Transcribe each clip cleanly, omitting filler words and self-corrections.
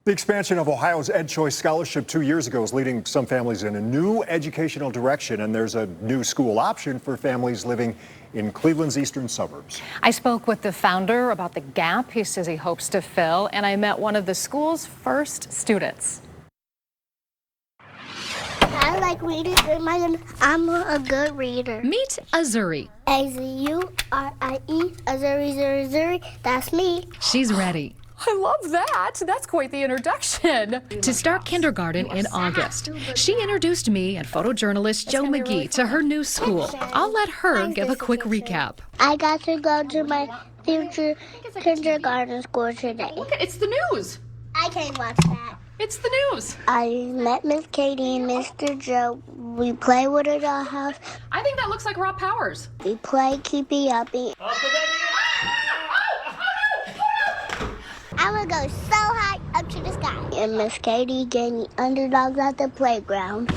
The expansion of Ohio's EdChoice scholarship 2 years ago is leading some families in a new educational direction, and there's a new school option for families living in Cleveland's eastern suburbs. I spoke with the founder about the gap he says he hopes to fill, and I met one of the school's first students. I like reading. I'm a good reader. Meet Azuri. A-Z-U-R-I-E, Azuri, that's me. She's ready. I love that. That's quite the introduction. To start kindergarten in August, she introduced me and photojournalist Joe McGee to her new school. I'll let her give a quick recap. I got to go to my future kindergarten school today. Look, it's the news. I can't watch that. It's the news. I met Miss Katie and Mr. Joe. We play with a dollhouse. I think that looks like Rob Powers. We play keepy uppy. I'm gonna go so high up to the sky. And Miss Katie gave me underdogs at the playground.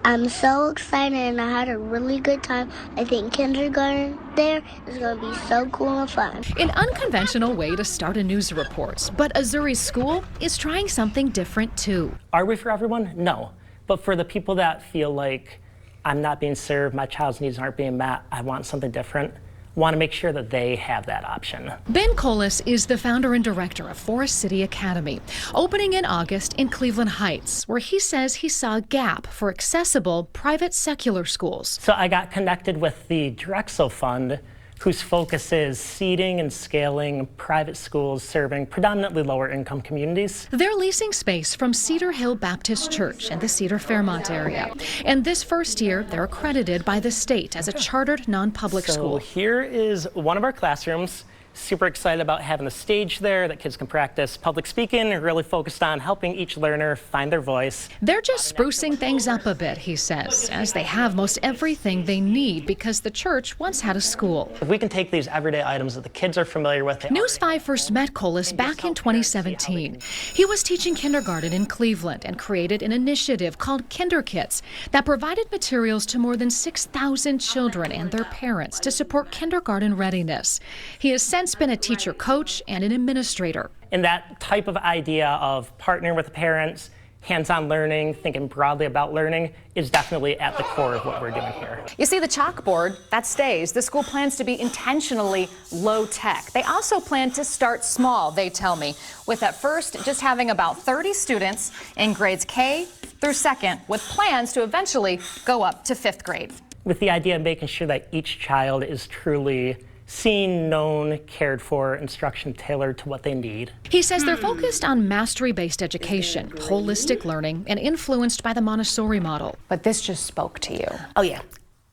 I'm so excited and I had a really good time. I think kindergarten there is going to be so cool and fun. An unconventional way to start a news report, but Azuri's school is trying something different too. Are we for everyone? No. But for the people that feel like I'm not being served, my child's needs aren't being met, I want something different, want to make sure that they have that option. Ben Colas is the founder and director of Forest City Academy, opening in August in Cleveland Heights, where he says he saw a gap for accessible private secular schools. So I got connected with the Drexel Fund, whose focus is seeding and scaling private schools serving predominantly lower income communities. They're leasing space from Cedar Hill Baptist Church in the Cedar Fairmont area. And this first year, they're accredited by the state as a chartered non-public school. So here is one of our classrooms. Super excited about having the stage there that kids can practice public speaking, really focused on helping each learner find their voice. They're just sprucing things up a bit, he says, as they have most everything they need because the church once had a school. If we can take these everyday items that the kids are familiar with. News 5 first met Colas back in 2017. He was teaching kindergarten in Cleveland and created an initiative called KinderKits that provided materials to more than 6,000 children and their parents to support kindergarten readiness. He has since been a teacher coach and an administrator. And that type of idea of partnering with the parents, hands-on learning, thinking broadly about learning is definitely at the core of what we're doing here. You see the chalkboard, that stays. The school plans to be intentionally low tech. They also plan to start small, they tell me, with at first just having about 30 students in grades K through 2nd, with plans to eventually go up to 5th grade. With the idea of making sure that each child is truly seen, known, cared for, instruction tailored to what they need. He says they're focused on mastery-based education, holistic learning, and influenced by the Montessori model. But this just spoke to you. Oh yeah,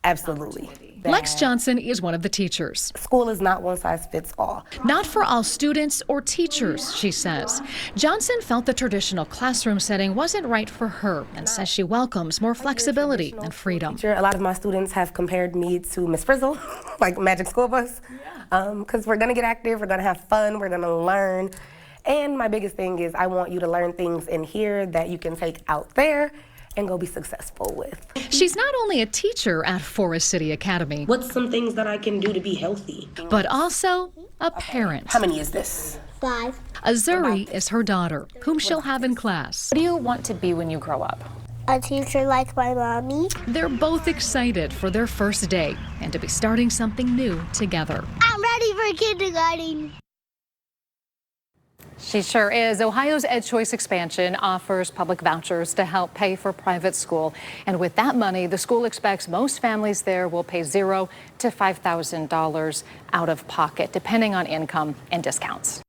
absolutely. Lex Johnson is one of the teachers. School is not one size fits all. Not for all students or teachers, she says. Johnson felt the traditional classroom setting wasn't right for her and says she welcomes more flexibility and freedom. A lot of my students have compared me to Miss Frizzle, like Magic School Bus, because we're gonna get active, we're gonna have fun, we're gonna learn. And my biggest thing is I want you to learn things in here that you can take out there and go be successful with. She's not only a teacher at Forest City Academy. What's some things that I can do to be healthy? But also a parent. How many is this? 5. Azuri is her daughter, whom she'll have in class. What do you want to be when you grow up? A teacher like my mommy. They're both excited for their first day and to be starting something new together. I'm ready for kindergarten. She sure is. Ohio's EdChoice expansion offers public vouchers to help pay for private school. And with that money, the school expects most families there will pay $0 to $5,000 out of pocket, depending on income and discounts.